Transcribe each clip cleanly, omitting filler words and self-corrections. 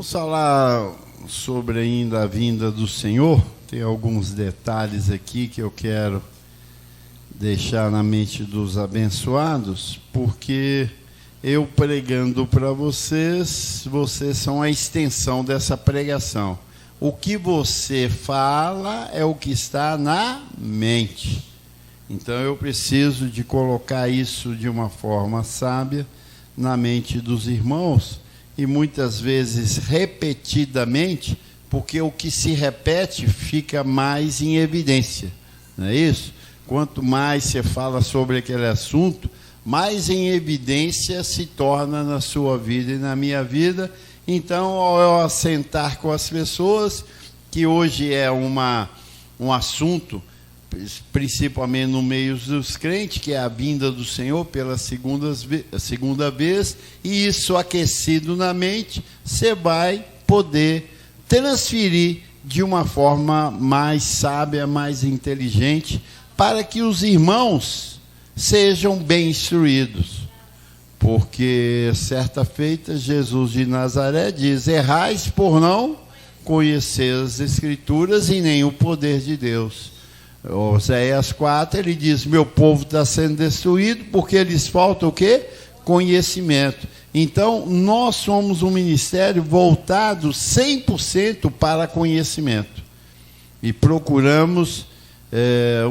Vamos falar sobre ainda a vinda do Senhor. Tem alguns detalhes aqui que eu quero deixar na mente dos abençoados, porque eu pregando para vocês, vocês são a extensão dessa pregação. O que você fala é o que está na mente. Então eu preciso de colocar isso de uma forma sábia na mente dos irmãos, e muitas vezes repetidamente, porque o que se repete fica mais em evidência, não é isso? Quanto mais você fala sobre aquele assunto, mais em evidência se torna na sua vida e na minha vida. Então, ao eu assentar com as pessoas, que hoje é um assunto, principalmente no meio dos crentes, que é a vinda do Senhor pela segunda vez, e isso aquecido na mente, você vai poder transferir de uma forma mais sábia, mais inteligente, para que os irmãos sejam bem instruídos. Porque, certa feita, Jesus de Nazaré diz: errais por não conhecer as Escrituras e nem o poder de Deus. Oséias 4, ele diz: meu povo está sendo destruído porque lhes falta o quê? Conhecimento. Então, nós somos um ministério voltado 100% para conhecimento. E procuramos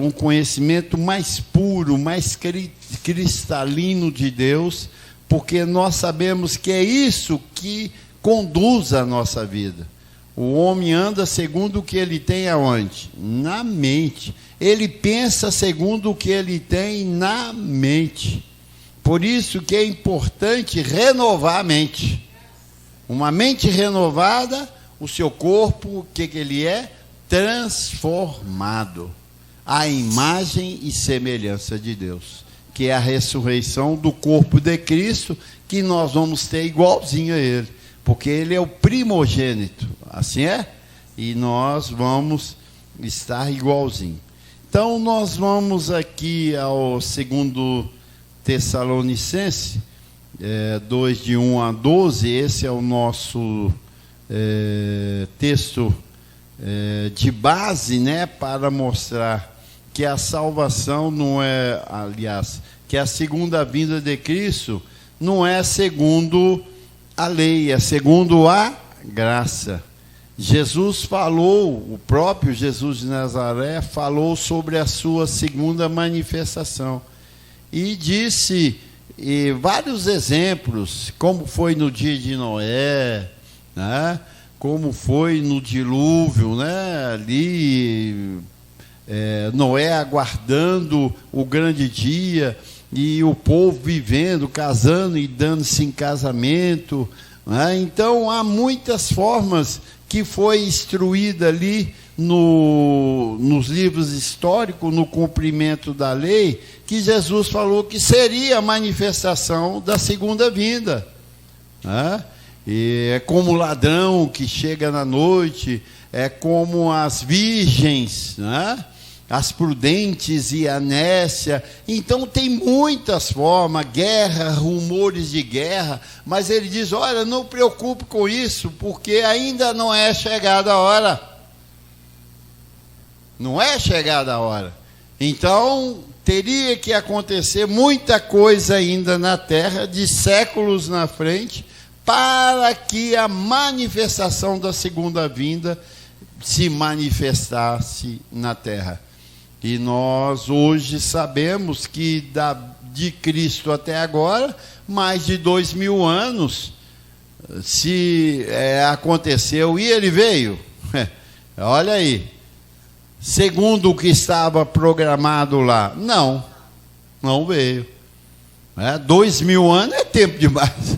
um conhecimento mais puro, mais cristalino de Deus, porque nós sabemos que é isso que conduz a nossa vida. O homem anda segundo o que ele tem aonde? Na mente. Ele pensa segundo o que ele tem na mente. Por isso que é importante renovar a mente. Uma mente renovada, o seu corpo, o que ele é? Transformado à imagem e semelhança de Deus, que é a ressurreição do corpo de Cristo, que nós vamos ter igualzinho a Ele, porque Ele é o primogênito, assim é? E nós vamos estar igualzinho. Então, nós vamos aqui ao 2 Tessalonicenses 2, de 1 a 12, esse é o nosso texto de base, né, para mostrar que a salvação não é, aliás, que a segunda vinda de Cristo não é segundo a lei, é segundo a graça. Jesus falou, o próprio Jesus de Nazaré falou sobre a sua segunda manifestação e disse vários exemplos, como foi no dia de Noé, né? Como foi no dilúvio, né? Ali Noé aguardando o grande dia, e o povo vivendo, casando e dando-se em casamento, né? Então há muitas formas que foi instruída ali nos livros históricos, no cumprimento da lei, que Jesus falou que seria a manifestação da segunda vinda, né? E é como o ladrão que chega na noite, é como as virgens, né? As prudentes e a nécia. Então tem muitas formas, guerra, rumores de guerra, mas ele diz: olha, não preocupe com isso, porque ainda não é chegada a hora. Não é chegada a hora. Então teria que acontecer muita coisa ainda na terra, de séculos na frente, para que a manifestação da segunda vinda se manifestasse na terra. E nós hoje sabemos que de Cristo até agora, mais de 2000 anos, se aconteceu e ele veio. Olha aí, segundo o que estava programado lá, não veio. 2000 anos é tempo demais.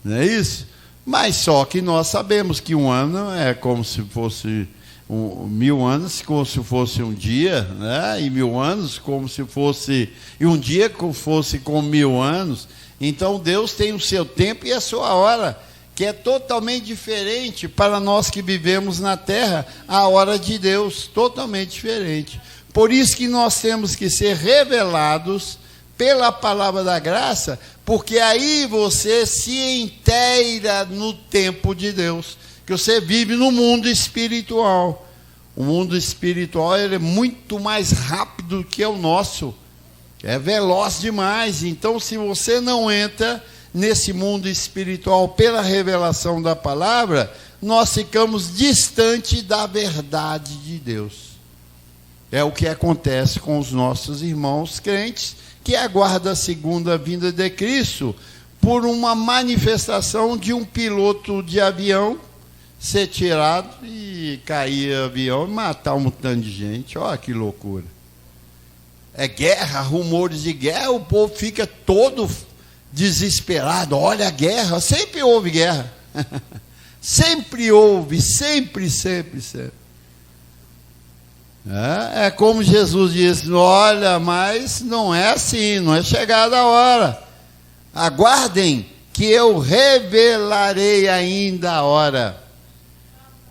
Não é isso? Mas só que nós sabemos que um ano é como se fosse 1000 anos, como se fosse um dia, né? E 1000 anos como se fosse, e um dia como fosse como 1000 anos. Então Deus tem o seu tempo e a sua hora, que é totalmente diferente para nós que vivemos na terra. A hora de Deus totalmente diferente. Por isso que nós temos que ser revelados pela palavra da graça, porque aí você se inteira no tempo de Deus, que você vive no mundo espiritual. O mundo espiritual ele é muito mais rápido que o nosso, é veloz demais. Então, se você não entra nesse mundo espiritual pela revelação da palavra, nós ficamos distante da verdade de Deus. É o que acontece com os nossos irmãos crentes, que aguardam a segunda vinda de Cristo por uma manifestação de um piloto de avião ser tirado e cair avião e matar um montão de gente. Olha que loucura. É guerra, rumores de guerra, o povo fica todo desesperado. Olha a guerra, sempre houve guerra. Sempre houve, sempre. É como Jesus disse: olha, mas não é assim, não é chegada a hora. Aguardem que eu revelarei ainda a hora.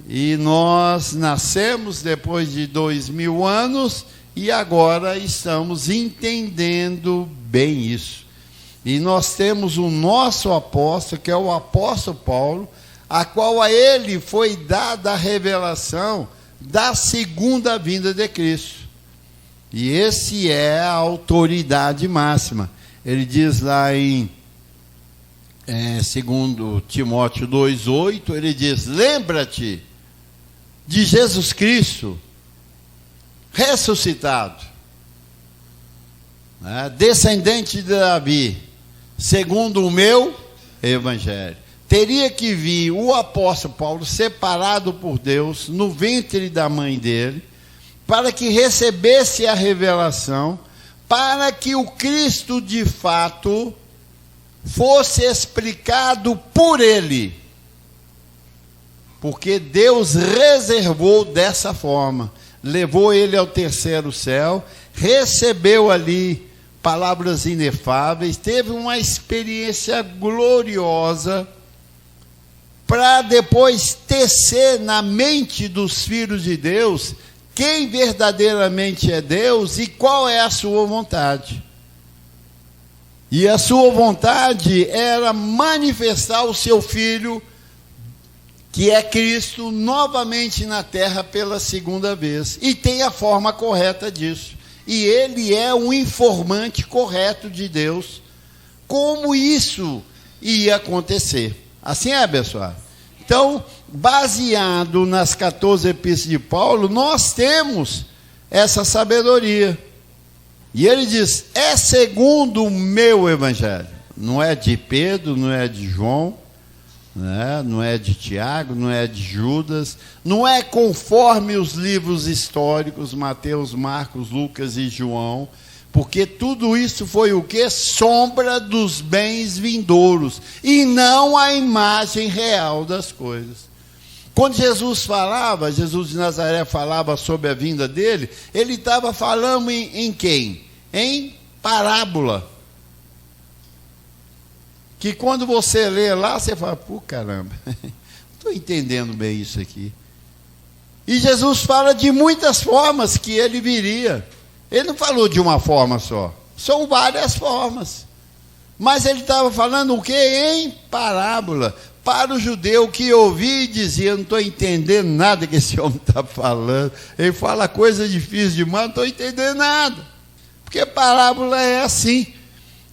E nós nascemos depois de 2000 anos e agora estamos entendendo bem isso. E nós temos o nosso apóstolo, que é o apóstolo Paulo, a qual a ele foi dada a revelação da segunda vinda de Cristo. E esse é a autoridade máxima. Ele diz lá em 2 Timóteo 2,8, ele diz: lembra-te de Jesus Cristo ressuscitado, descendente de Davi, segundo o meu evangelho. Teria que vir o apóstolo Paulo, separado por Deus, no ventre da mãe dele, para que recebesse a revelação, para que o Cristo de fato fosse explicado por ele. Porque Deus reservou dessa forma, levou ele ao terceiro céu, recebeu ali palavras inefáveis, teve uma experiência gloriosa, para depois tecer na mente dos filhos de Deus quem verdadeiramente é Deus e qual é a sua vontade. E a sua vontade era manifestar o seu Filho, que é Cristo, novamente na terra pela segunda vez. E tem a forma correta disso. E ele é um informante correto de Deus. Como isso ia acontecer? Assim é, pessoal? Então, baseado nas 14 epístolas de Paulo, nós temos essa sabedoria. E ele diz: é segundo o meu evangelho. Não é de Pedro, não é de João, não é de Tiago, não é de Judas, não é conforme os livros históricos, Mateus, Marcos, Lucas e João, porque tudo isso foi o quê? Sombra dos bens vindouros, e não a imagem real das coisas. Quando Jesus de Nazaré falava sobre a vinda dele, ele estava falando em quem? Em parábola. Que quando você lê lá, você fala: pô, caramba, estou entendendo bem isso aqui. E Jesus fala de muitas formas que ele viria. Ele não falou de uma forma só, são várias formas. Mas ele estava falando o quê? Em parábola. Para o judeu que ouvia e dizia: não estou entendendo nada que esse homem está falando. Ele fala coisa difícil demais, não estou entendendo nada. Porque parábola é assim.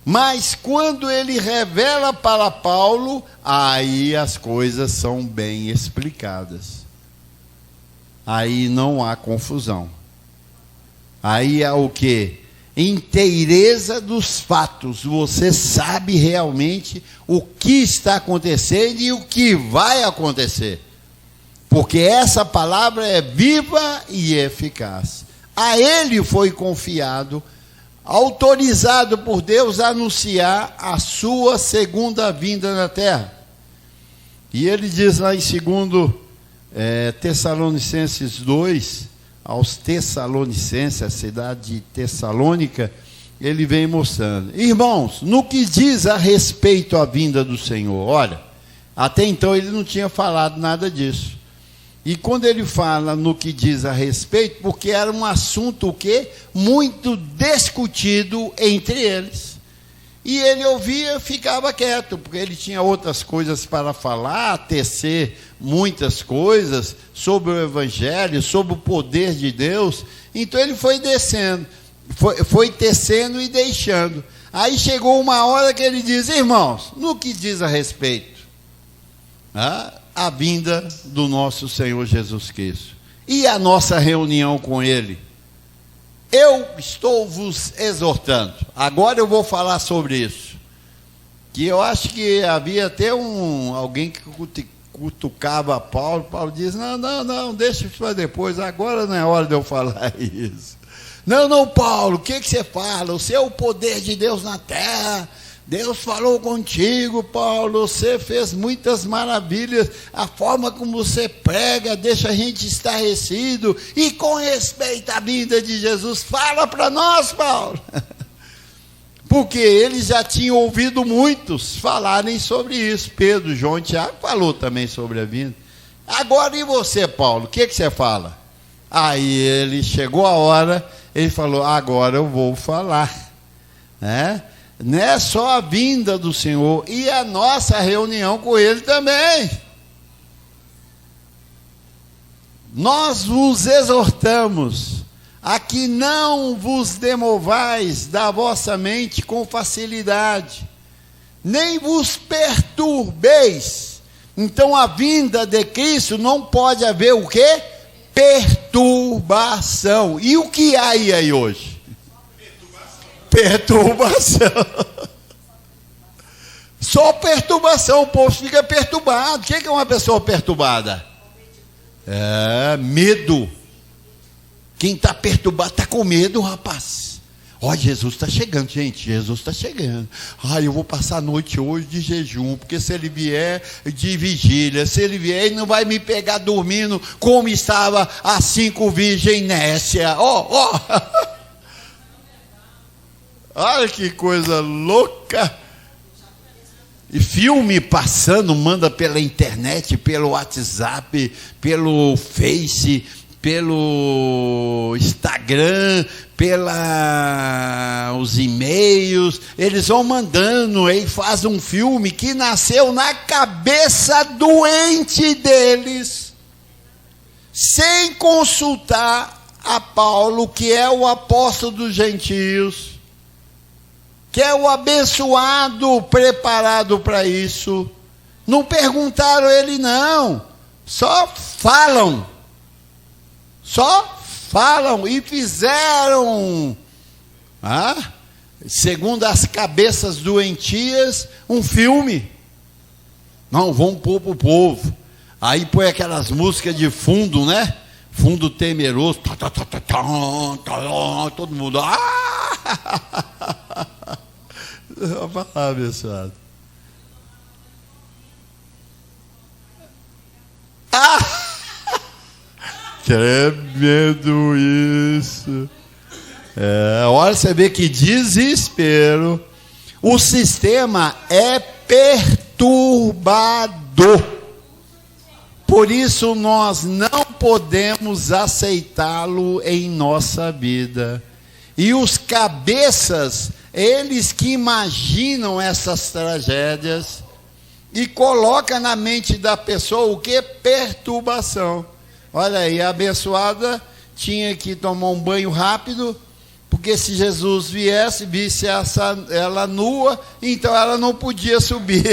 Mas quando ele revela para Paulo, aí as coisas são bem explicadas. Aí não há confusão. Aí há o quê? Inteireza dos fatos. Você sabe realmente o que está acontecendo e o que vai acontecer. Porque essa palavra é viva e eficaz. A ele foi confiado, autorizado por Deus a anunciar a sua segunda vinda na terra. E ele diz lá em 2 Tessalonicenses 2, aos Tessalonicenses, a cidade de Tessalônica, ele vem mostrando: irmãos, no que diz a respeito à vinda do Senhor, olha, até então ele não tinha falado nada disso. E quando ele fala no que diz a respeito, porque era um assunto o quê? Muito discutido entre eles. E ele ouvia e ficava quieto, porque ele tinha outras coisas para falar, tecer muitas coisas sobre o Evangelho, sobre o poder de Deus. Então ele foi descendo, foi tecendo e deixando. Aí chegou uma hora que ele diz: irmãos, no que diz a respeito a vinda do nosso Senhor Jesus Cristo e a nossa reunião com Ele, eu estou vos exortando. Agora eu vou falar sobre isso, que eu acho que havia até alguém que cutucava Paulo. Paulo diz: não, deixa isso para depois, agora não é hora de eu falar isso. Não, Paulo, o que você fala? Você é o poder de Deus na terra. Deus falou contigo, Paulo, você fez muitas maravilhas, a forma como você prega deixa a gente estarrecido, e com respeito à vinda de Jesus, fala para nós, Paulo. Porque eles já tinham ouvido muitos falarem sobre isso. Pedro, João e Tiago falou também sobre a vinda. Agora e você, Paulo, o que você fala? Aí ele chegou a hora, ele falou: agora eu vou falar, né? Não é só a vinda do Senhor, e a nossa reunião com Ele também. Nós vos exortamos a que não vos demovais da vossa mente com facilidade, nem vos perturbeis. Então a vinda de Cristo não pode haver o quê? Perturbação. E o que há aí hoje? Perturbação. Só perturbação. O povo fica perturbado. O que é uma pessoa perturbada? Medo. Quem está perturbado está com medo, rapaz. Ó, Jesus está chegando, gente. Jesus está chegando. Eu vou passar a noite hoje de jejum, porque se ele vier de vigília, se ele vier, ele não vai me pegar dormindo como estava as 5 virgens nécia. Olha que coisa louca. E filme passando, manda pela internet, pelo WhatsApp, pelo Face, pelo Instagram, os e-mails. Eles vão mandando, aí faz um filme que nasceu na cabeça doente deles, sem consultar a Paulo, que é o apóstolo dos gentios, que é o abençoado, preparado para isso. Não perguntaram ele, não. Só falam e fizeram, segundo as cabeças doentias, um filme. Não, vamos pôr para o povo. Aí põe aquelas músicas de fundo, né? Fundo temeroso. Todo mundo. Vai lá, abençoado. Tremendo isso. Olha, você vê que desespero. O sistema é perturbador. Por isso nós não podemos aceitá-lo em nossa vida. E os cabeças, eles que imaginam essas tragédias e colocam na mente da pessoa o que? Perturbação. Olha aí, a abençoada tinha que tomar um banho rápido, porque se Jesus viesse, visse ela nua, então ela não podia subir.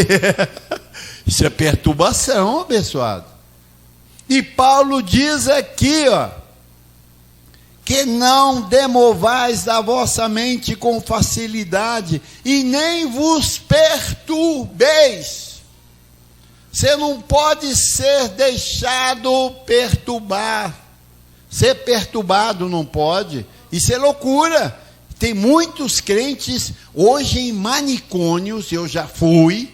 Isso é perturbação, abençoado. E Paulo diz aqui, que não demovais da vossa mente com facilidade, e nem vos perturbeis. Você não pode ser deixado perturbar. Ser perturbado não pode. Isso é loucura. Tem muitos crentes hoje em manicônios. Eu já fui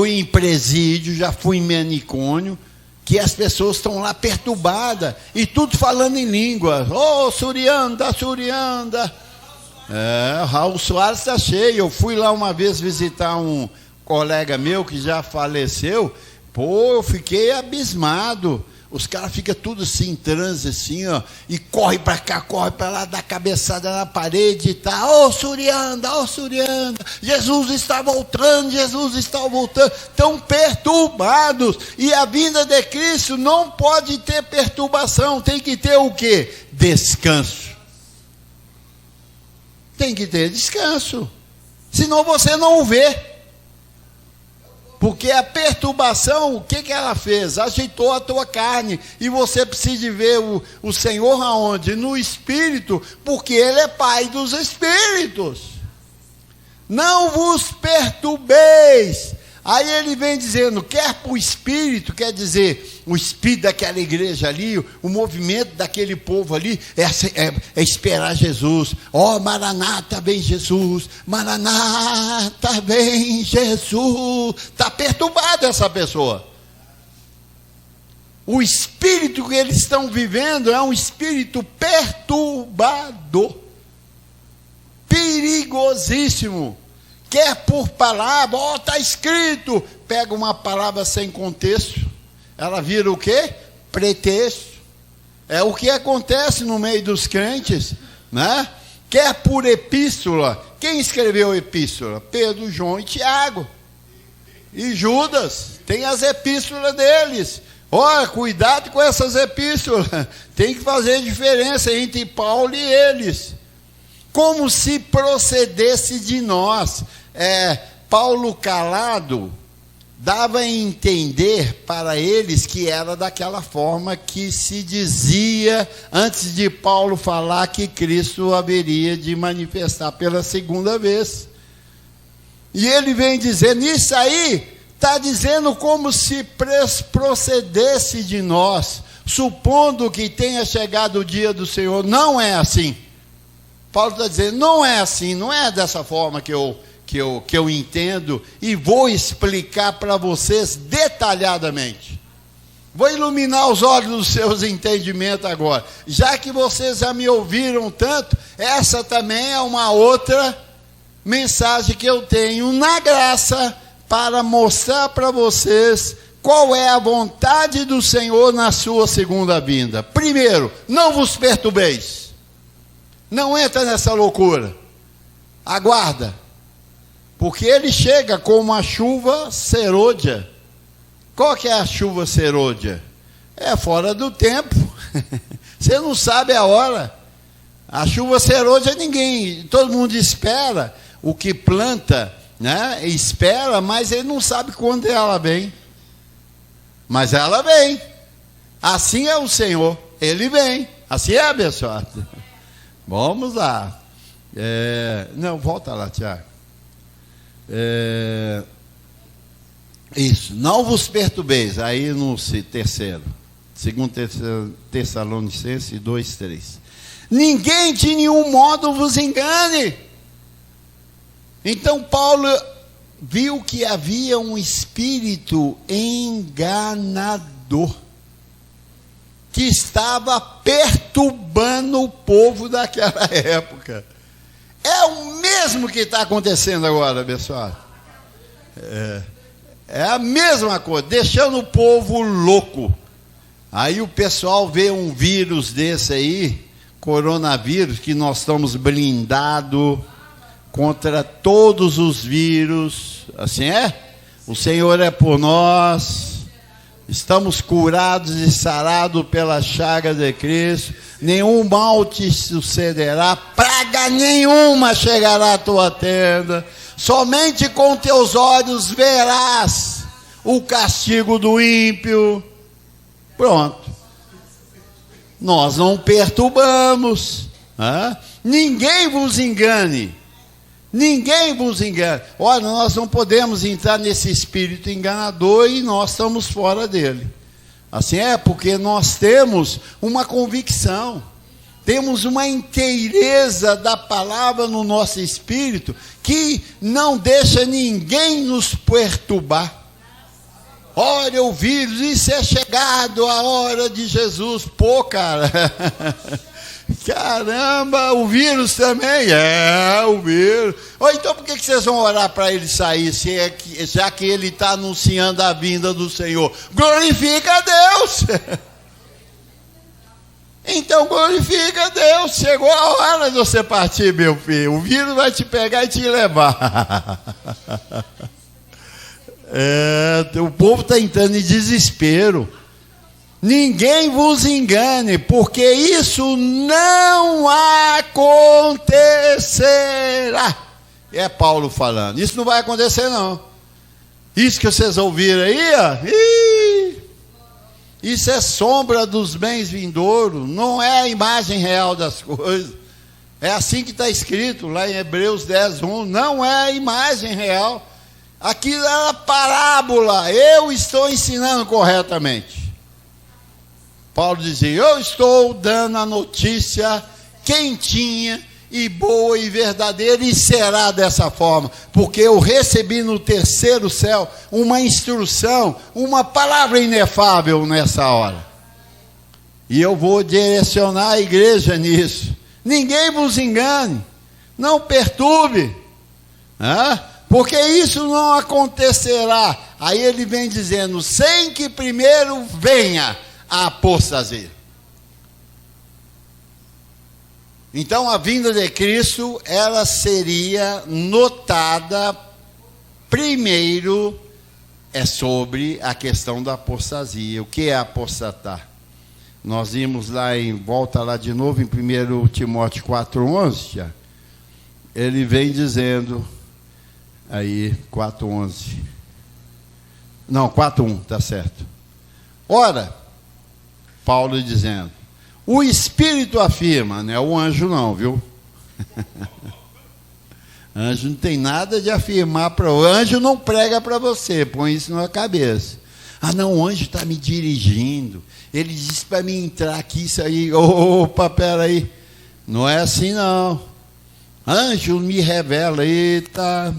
em presídio, já fui em manicônio, que as pessoas estão lá perturbadas e tudo falando em língua. Surianda. Raul Soares está cheio. Eu fui lá uma vez visitar um colega meu que já faleceu. Pô, eu fiquei abismado. Os caras ficam tudo assim, em transe, assim, ó, e corre para cá, corre para lá, dá cabeçada na parede e tá, ô Surianda, Jesus está voltando, estão perturbados, e a vinda de Cristo não pode ter perturbação, tem que ter o quê? Descanso. Tem que ter descanso, senão você não o vê. Porque a perturbação, o que ela fez? Agitou a tua carne. E você precisa ver o Senhor aonde? No Espírito, porque Ele é Pai dos Espíritos. Não vos perturbeis. Aí ele vem dizendo, quer para o Espírito, quer dizer, o Espírito daquela igreja ali, o movimento daquele povo ali, é esperar Jesus. Ó, Maranata, vem Jesus, Maranata, vem Jesus. Está perturbada essa pessoa. O espírito que eles estão vivendo é um espírito perturbador, perigosíssimo. Quer por palavra, está escrito, pega uma palavra sem contexto, ela vira o quê? Pretexto. É o que acontece no meio dos crentes, né? Quer por epístola. Quem escreveu a epístola? Pedro, João e Tiago. E Judas, tem as epístolas deles. Olha, cuidado com essas epístolas, tem que fazer diferença entre Paulo e eles. Como se procedesse de nós. Paulo calado dava a entender para eles que era daquela forma que se dizia antes de Paulo falar que Cristo haveria de manifestar pela segunda vez. E ele vem dizendo, isso aí está dizendo como se procedesse de nós, supondo que tenha chegado o dia do Senhor. Não é assim. Paulo está dizendo, não é assim, não é dessa forma que eu entendo, e vou explicar para vocês detalhadamente. Vou iluminar os olhos dos seus entendimentos agora. Já que vocês já me ouviram tanto, essa também é uma outra mensagem que eu tenho na graça para mostrar para vocês qual é a vontade do Senhor na sua segunda vinda. Primeiro, não vos perturbeis. Não entra nessa loucura. Aguarda. Porque ele chega com uma chuva serôdia. Qual que é a chuva serôdia? É fora do tempo. Você não sabe a hora. A chuva serôdia todo mundo espera. O que planta, né, espera, mas ele não sabe quando ela vem. Mas ela vem. Assim é o Senhor. Ele vem. Assim é, abençoado. Vamos lá. Não, volta lá, Tiago. Isso, não vos perturbeis. Aí no terceiro, 2 Tessalonicenses 2:3. Ninguém de nenhum modo vos engane. Então Paulo viu que havia um espírito enganador que estava perturbando o povo daquela época. É o mesmo que está acontecendo agora, pessoal. É a mesma coisa, deixando o povo louco. Aí o pessoal vê um vírus desse aí, coronavírus, que nós estamos blindados contra todos os vírus. Assim é? O Senhor é por nós. Estamos curados e sarados pela chaga de Cristo. Nenhum mal te sucederá, praga nenhuma chegará à tua tenda. Somente com teus olhos verás o castigo do ímpio. Pronto. Nós não perturbamos. Ninguém vos engane. Ninguém vos engane. Olha, nós não podemos entrar nesse espírito enganador e nós estamos fora dele. Assim é, porque nós temos uma convicção, temos uma inteireza da palavra no nosso espírito, que não deixa ninguém nos perturbar. Olha o vírus, isso é chegado a hora de Jesus. Pô, cara, Caramba, o vírus também? É, o vírus. Ou então por que vocês vão orar para ele sair, já que ele está anunciando a vinda do Senhor? Glorifica a Deus! Então glorifica a Deus. Chegou a hora de você partir, meu filho. O vírus vai te pegar e te levar. O povo está entrando em desespero. Ninguém vos engane, porque isso não acontecerá. É Paulo falando. Isso não vai acontecer, não. Isso que vocês ouviram aí, ó, isso é sombra dos bens vindouros, não é a imagem real das coisas. É assim que está escrito lá em Hebreus 10:1. Não é a imagem real. Aquilo é uma parábola. Eu estou ensinando corretamente. Paulo dizia: eu estou dando a notícia quentinha e boa e verdadeira, e será dessa forma, porque eu recebi no terceiro céu uma instrução, uma palavra inefável nessa hora. E eu vou direcionar a igreja nisso. Ninguém vos engane, não perturbe, porque isso não acontecerá. Aí ele vem dizendo: sem que primeiro venha a apostasia. Então a vinda de Cristo, ela seria notada primeiro sobre a questão da apostasia. O que é apostatar? Nós vimos lá volta lá de novo em 1 Timóteo 4:11, ele vem dizendo, aí 4:11, não, 4:1, está certo. Ora, Paulo dizendo, o Espírito afirma, não é o anjo não, viu? Anjo não tem nada de afirmar para o anjo, não prega para você, põe isso na cabeça. Ah não, o anjo está me dirigindo, ele disse para mim entrar aqui, isso aí, opa, peraí, não é assim não. Anjo me revela aí, tá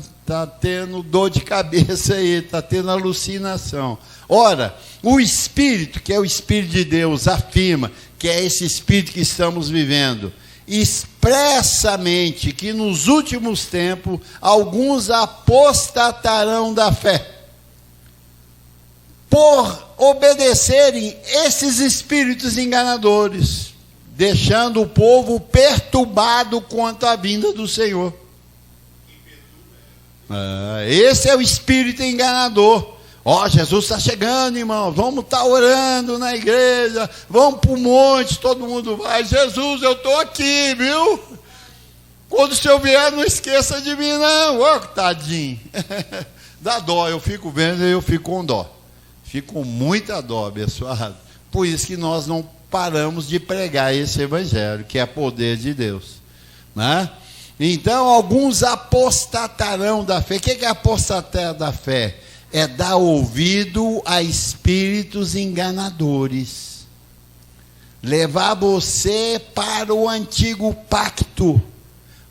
tendo dor de cabeça aí, está tendo alucinação. Ora, o Espírito, que é o Espírito de Deus, afirma que é esse Espírito que estamos vivendo, expressamente que nos últimos tempos alguns apostatarão da fé, por obedecerem esses espíritos enganadores, deixando o povo perturbado quanto à vinda do Senhor. Esse é o espírito enganador. Jesus está chegando, irmãos, vamos estar orando na igreja, vamos para o monte, todo mundo vai. Jesus, eu estou aqui, viu? Quando o senhor vier, não esqueça de mim, não. Tadinho. Dá dó, eu fico vendo e eu fico com dó. Fico com muita dó, abençoado. Por isso que nós não paramos de pregar esse evangelho, que é poder de Deus, né? Então, alguns apostatarão da fé. O que é apostatar da fé? É dar ouvido a espíritos enganadores, levar você para o antigo pacto,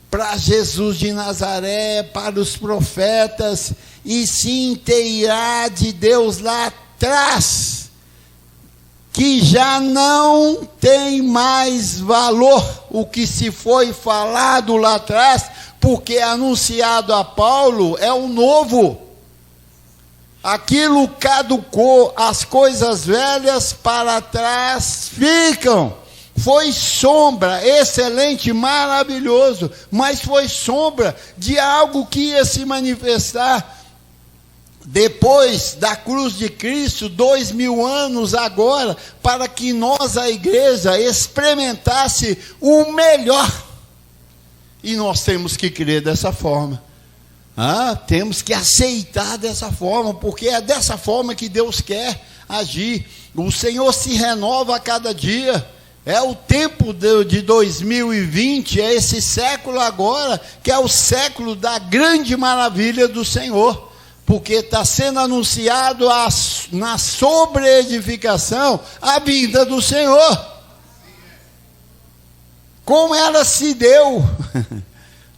para Jesus de Nazaré, para os profetas, e se inteirar de Deus lá atrás, que já não tem mais valor o que se foi falado lá atrás, porque anunciado a Paulo é o novo. Aquilo caducou, as coisas velhas para trás ficam. Foi sombra, excelente, maravilhoso, mas foi sombra de algo que ia se manifestar depois da cruz de Cristo, 2000 anos agora, para que nós, a igreja, experimentasse o melhor. E nós temos que crer dessa forma. Temos que aceitar dessa forma, porque é dessa forma que Deus quer agir. O Senhor se renova a cada dia. É o tempo de 2020, é esse século agora, que é o século da grande maravilha do Senhor, porque está sendo anunciado na sobreedificação a vinda do Senhor. Como ela se deu,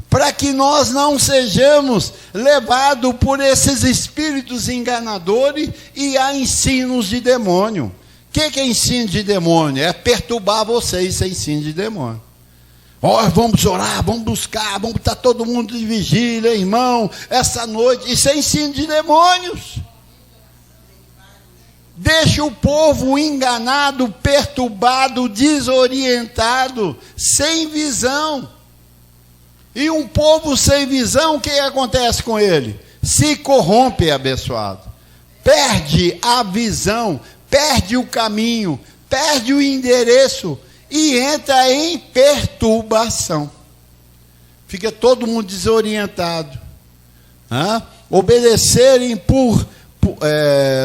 para que nós não sejamos levados por esses espíritos enganadores e a ensinos de demônio. O que é ensino de demônio? É perturbar você, isso é ensino de demônio. Vamos orar, vamos buscar, vamos estar todo mundo de vigília, irmão, essa noite. Isso é ensino de demônios. Deixa o povo enganado, perturbado, desorientado, sem visão. E um povo sem visão, o que acontece com ele? Se corrompe, abençoado. Perde a visão, perde o caminho, perde o endereço e entra em perturbação. Fica todo mundo desorientado. Obedecerem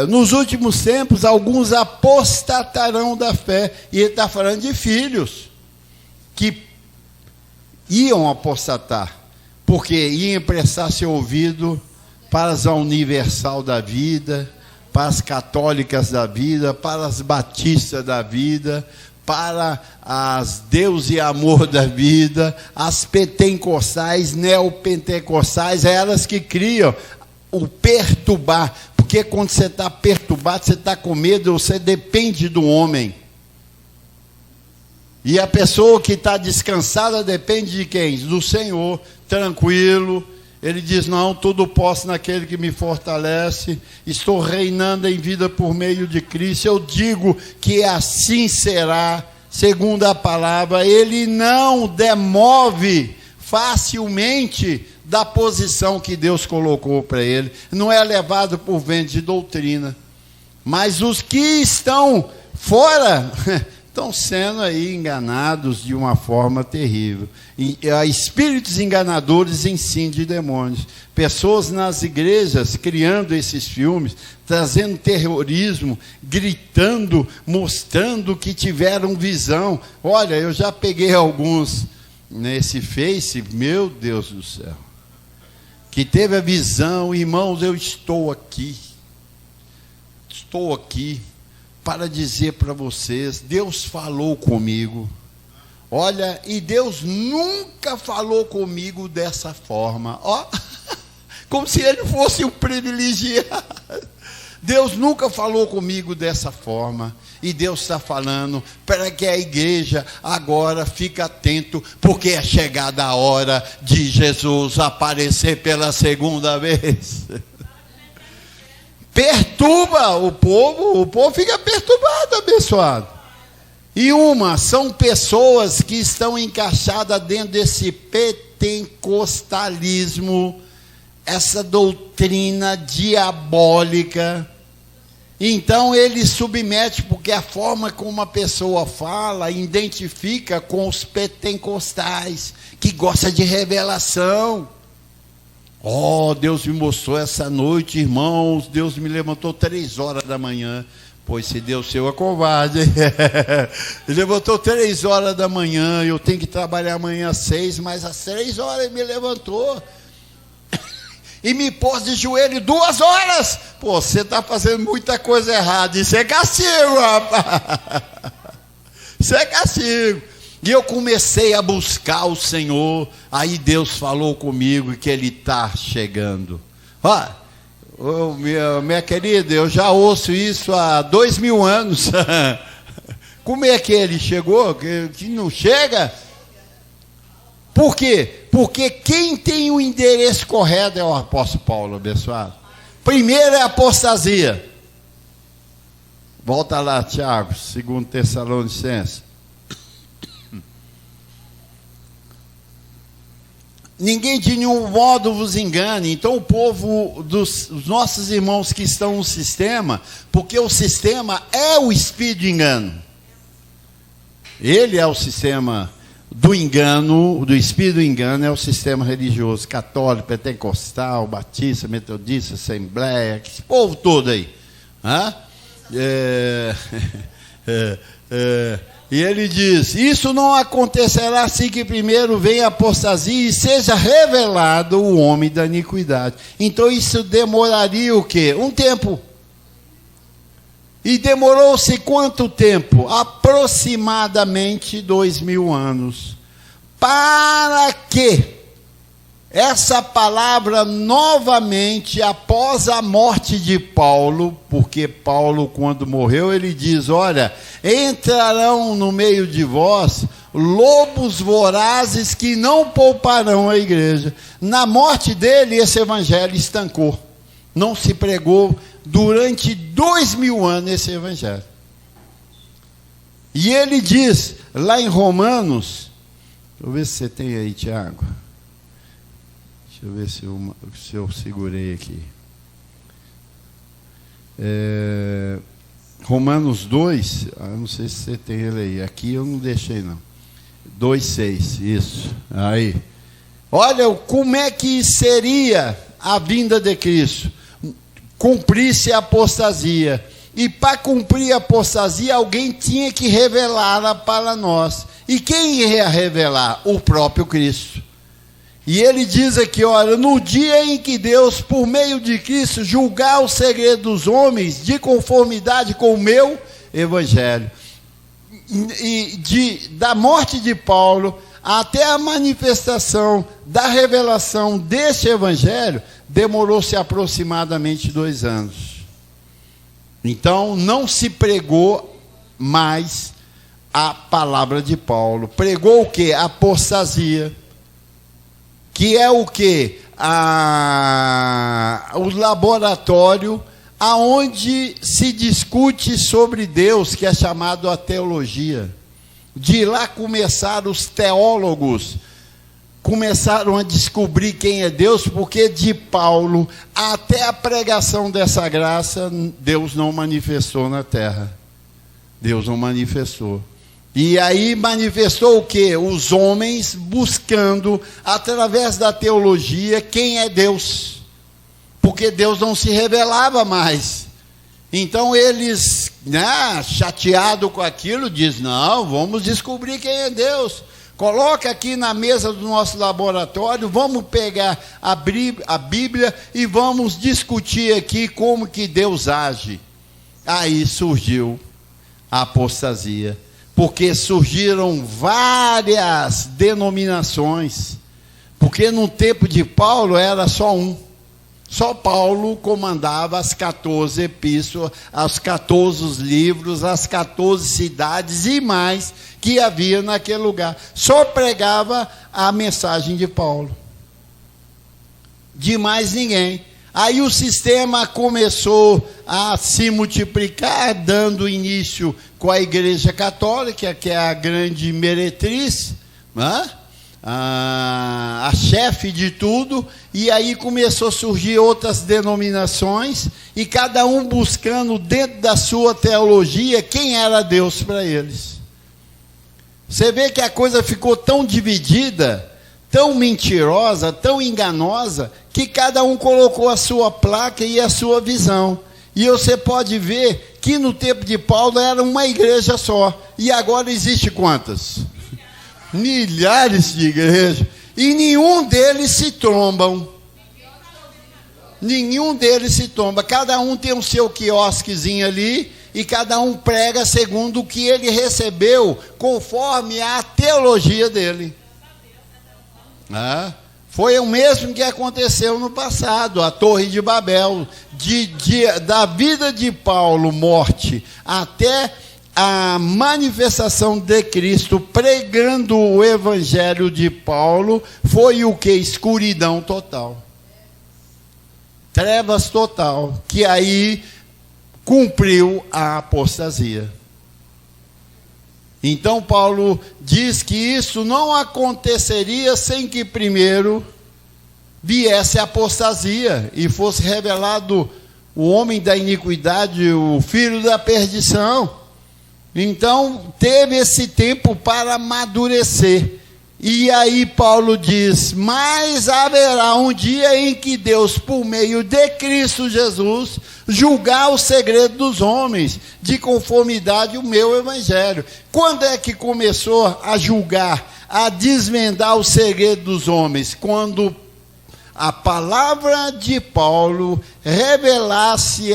nos últimos tempos, alguns apostatarão da fé. E ele está falando de filhos que iam apostatar, porque iam prestar seu ouvido para as universal da vida, para as católicas da vida, para as batistas da vida, para as Deus e Amor da vida, as pentecostais, neopentecostais, elas que criam o perturbar, porque quando você está perturbado, você está com medo, você depende do homem. E a pessoa que está descansada depende de quem? Do Senhor, tranquilo. Ele diz, não, tudo posso naquele que me fortalece, estou reinando em vida por meio de Cristo. Eu digo que assim será, segundo a palavra. Ele não demove facilmente da posição que Deus colocou para ele. Não é levado por vento de doutrina. Mas os que estão fora estão sendo aí enganados de uma forma terrível. E há espíritos enganadores, ensino de demônios. Pessoas nas igrejas criando esses filmes, trazendo terrorismo, gritando, mostrando que tiveram visão. Olha, eu já peguei alguns nesse Face, meu Deus do céu, que teve a visão, irmãos, eu estou aqui para dizer para vocês, Deus falou comigo. Olha, e Deus nunca falou comigo dessa forma. Como se ele fosse um privilegiado. Deus nunca falou comigo dessa forma. E Deus está falando para que a igreja agora fique atento, porque é chegada a hora de Jesus aparecer pela segunda vez. Perturba o povo fica perturbado, abençoado. E são pessoas que estão encaixadas dentro desse pentecostalismo, essa doutrina diabólica. Então ele submete, porque a forma como a pessoa fala, identifica com os pentecostais, que gosta de revelação. Deus me mostrou essa noite, irmãos, Deus me levantou 3 horas da manhã. Pois se Deus seu é covarde. Ele levantou 3 horas da manhã, eu tenho que trabalhar amanhã às 6, mas às 3 horas ele me levantou. E me pôs de joelho 2 horas. Você está fazendo muita coisa errada. Isso é castigo, rapaz. Isso é castigo. E eu comecei a buscar o Senhor. Aí Deus falou comigo que Ele está chegando. Minha querida, eu já ouço isso há 2000 anos. Como é que Ele chegou? Que não chega? Por quê? Porque quem tem o endereço correto é o apóstolo Paulo, abençoado. Primeiro é a apostasia. Volta lá, Tiago, 2 Tessalonicenses. Ninguém de nenhum modo vos engane. Então o povo os nossos irmãos que estão no sistema, porque o sistema é o espírito de engano. Ele é o sistema do engano, do espírito do engano, é o sistema religioso, católico, pentecostal, batista, metodista, assembleia, esse povo todo aí. E ele diz, isso não acontecerá assim que primeiro venha a apostasia e seja revelado o homem da iniquidade. Então isso demoraria o quê? Um tempo. E demorou-se quanto tempo? Aproximadamente 2000 anos. Para que essa palavra novamente após a morte de Paulo, porque Paulo, quando morreu, ele diz: olha, entrarão no meio de vós lobos vorazes que não pouparão a igreja. Na morte dele, esse evangelho estancou. Não se pregou durante 2000 anos esse evangelho. E ele diz, lá em Romanos, deixa eu ver se você tem aí, Tiago. Deixa eu ver se eu segurei aqui. Romanos 2, não sei se você tem ele aí. Aqui eu não deixei, não. 2,6, isso. Aí. Olha como é que seria a vinda de Cristo. Cumprisse a apostasia. E para cumprir a apostasia, alguém tinha que revelá-la para nós. E quem ia revelar? O próprio Cristo. E ele diz aqui, olha, no dia em que Deus, por meio de Cristo, julgar o segredo dos homens, de conformidade com o meu evangelho. E da morte de Paulo até a manifestação da revelação deste evangelho, demorou-se aproximadamente 2 anos. Então, não se pregou mais a palavra de Paulo. Pregou o quê? A apostasia. Que é o quê? O laboratório aonde se discute sobre Deus, que é chamado a teologia. De lá começaram os teólogos, começaram a descobrir quem é Deus, porque de Paulo até a pregação dessa graça, Deus não manifestou na terra. Deus não manifestou. E aí manifestou o quê? Os homens buscando, através da teologia, quem é Deus. Porque Deus não se revelava mais. Então eles, chateados com aquilo, diz: não, vamos descobrir quem é Deus. Coloca aqui na mesa do nosso laboratório, vamos pegar a Bíblia e vamos discutir aqui como que Deus age. Aí surgiu a apostasia. Porque surgiram várias denominações. Porque no tempo de Paulo era só um. Só Paulo comandava as 14 epístolas, os 14 livros, as 14 cidades e mais que havia naquele lugar. Só pregava a mensagem de Paulo. De mais ninguém. Aí o sistema começou a se multiplicar, dando início com a Igreja Católica, que é a grande meretriz, a chefe de tudo, e aí começou a surgir outras denominações, e cada um buscando dentro da sua teologia quem era Deus para eles. Você vê que a coisa ficou tão dividida, tão mentirosa, tão enganosa, que cada um colocou a sua placa e a sua visão. E você pode ver que no tempo de Paulo era uma igreja só. E agora existe quantas? Milhares de igrejas. E nenhum deles se trombam. Nenhum deles se tromba. Cada um tem o seu quiosquezinho ali, e cada um prega segundo o que ele recebeu, conforme a teologia dele. Foi o mesmo que aconteceu no passado, a Torre de Babel, da vida de Paulo, morte, até a manifestação de Cristo, pregando o evangelho de Paulo, foi o que? Escuridão total. Trevas total, que aí cumpriu a apostasia. Então Paulo diz que isso não aconteceria sem que primeiro viesse a apostasia e fosse revelado o homem da iniquidade, o filho da perdição. Então teve esse tempo para amadurecer. E aí Paulo diz: mas haverá um dia em que Deus, por meio de Cristo Jesus, julgar o segredo dos homens, de conformidade ao meu evangelho. Quando é que começou a julgar, a desvendar o segredo dos homens? Quando a palavra de Paulo revelasse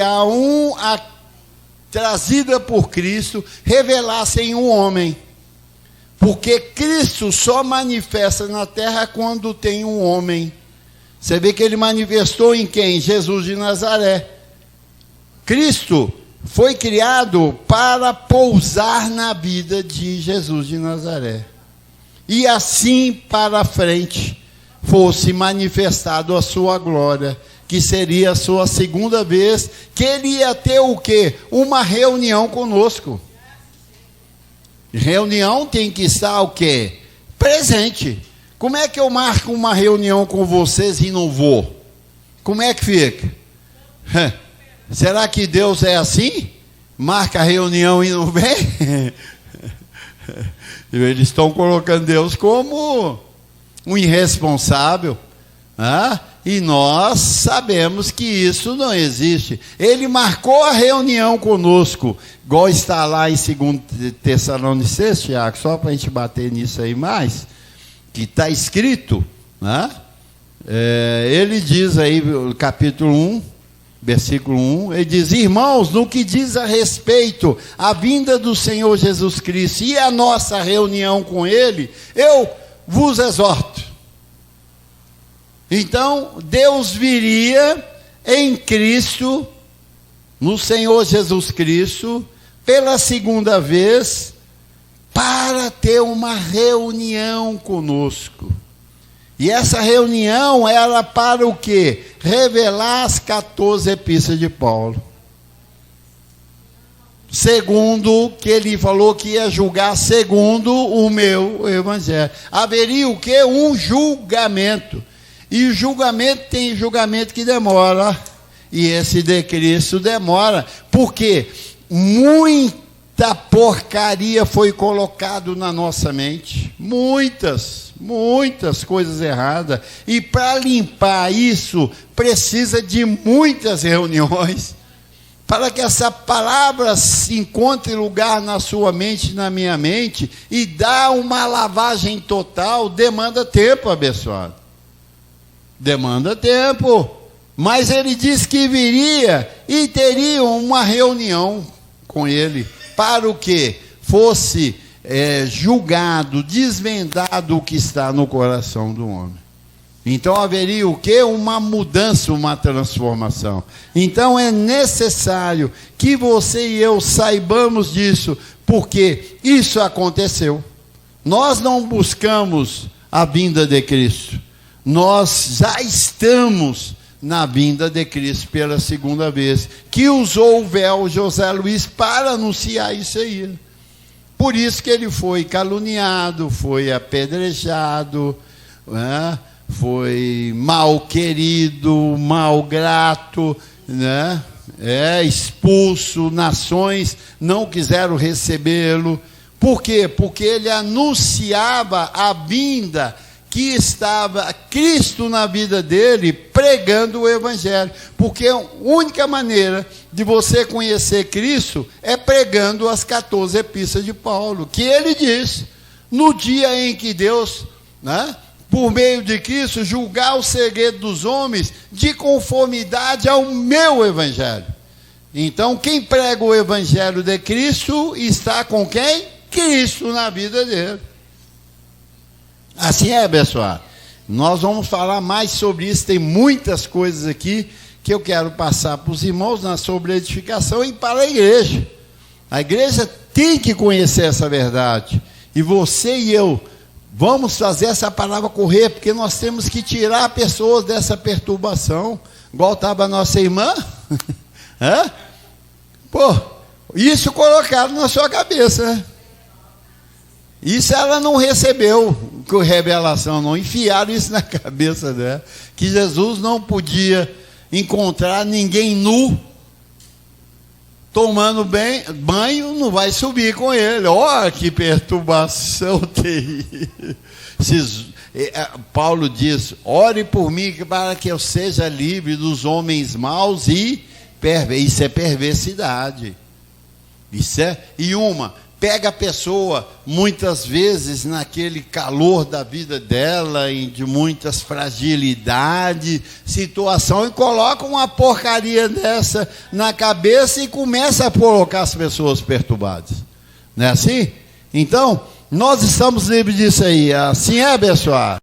trazida por Cristo, revelasse em um homem. Porque Cristo só manifesta na terra quando tem um homem Você vê que ele manifestou em quem? Jesus de Nazaré. Cristo foi criado para pousar na vida de Jesus de Nazaré. E assim para frente fosse manifestado a sua glória, que seria a sua segunda vez, que ele ia ter o quê? Uma reunião conosco. Reunião tem que estar o quê? Presente. Como é que eu marco uma reunião com vocês e não vou? Como é que fica? Será que Deus é assim? Marca a reunião e não vem? Eles estão colocando Deus como um irresponsável. E nós sabemos que isso não existe. Ele marcou a reunião conosco, igual está lá em 2 Tessalonicenses, Tiago, só para a gente bater nisso aí mais, que está escrito, ele diz aí, capítulo 1, versículo 1, ele diz: irmãos, no que diz a respeito à vinda do Senhor Jesus Cristo e a nossa reunião com Ele, eu vos exorto. Então, Deus viria em Cristo, no Senhor Jesus Cristo, pela segunda vez, para ter uma reunião conosco. E essa reunião era para o quê? Revelar as 14 epístolas de Paulo. Segundo que ele falou que ia julgar segundo o meu evangelho. Haveria o quê? Um julgamento. E o julgamento tem julgamento que demora. E esse de Cristo demora. Porque muita porcaria foi colocado na nossa mente. Muitas coisas erradas. E para limpar isso, precisa de muitas reuniões. Para que essa palavra se encontre lugar na sua mente, na minha mente, e dá uma lavagem total, demanda tempo, abençoado. Demanda tempo. Mas ele disse que viria e teria uma reunião com ele. Para o que? Fosse julgado, desvendado o que está no coração do homem. Então haveria o quê? Uma mudança, uma transformação. Então é necessário que você e eu saibamos disso, porque isso aconteceu. Nós não buscamos a vinda de Cristo. Nós já estamos na vinda de Cristo pela segunda vez, que usou o véu José Luiz para anunciar isso aí. Por isso que ele foi caluniado, foi apedrejado, foi mal querido, mal grato, expulso, nações não quiseram recebê-lo. Por quê? Porque ele anunciava a vinda que estava Cristo na vida dele, pregando o evangelho. Porque a única maneira de você conhecer Cristo é pregando as 14 epístolas de Paulo, que ele diz, no dia em que Deus, por meio de Cristo, julgar o segredo dos homens de conformidade ao meu evangelho. Então, quem prega o evangelho de Cristo está com quem? Cristo na vida dele. Assim é, pessoal. Nós vamos falar mais sobre isso. Tem muitas coisas aqui que eu quero passar para os irmãos sobre edificação e para a igreja. A igreja tem que conhecer essa verdade. E você e eu vamos fazer essa palavra correr, porque nós temos que tirar pessoas dessa perturbação. Igual estava a nossa irmã. Isso colocado na sua cabeça, Isso ela não recebeu com revelação, não. Enfiaram isso na cabeça dela. Que Jesus não podia encontrar ninguém nu, tomando banho, não vai subir com ele. Olha que perturbação terrível. Paulo diz: ore por mim para que eu seja livre dos homens maus e perversos. Isso é perversidade. Pega a pessoa, muitas vezes, naquele calor da vida dela, de muitas fragilidades, situação, e coloca uma porcaria dessa na cabeça e começa a colocar as pessoas perturbadas. Não é assim? Então, nós estamos livres disso aí. Assim é, pessoal?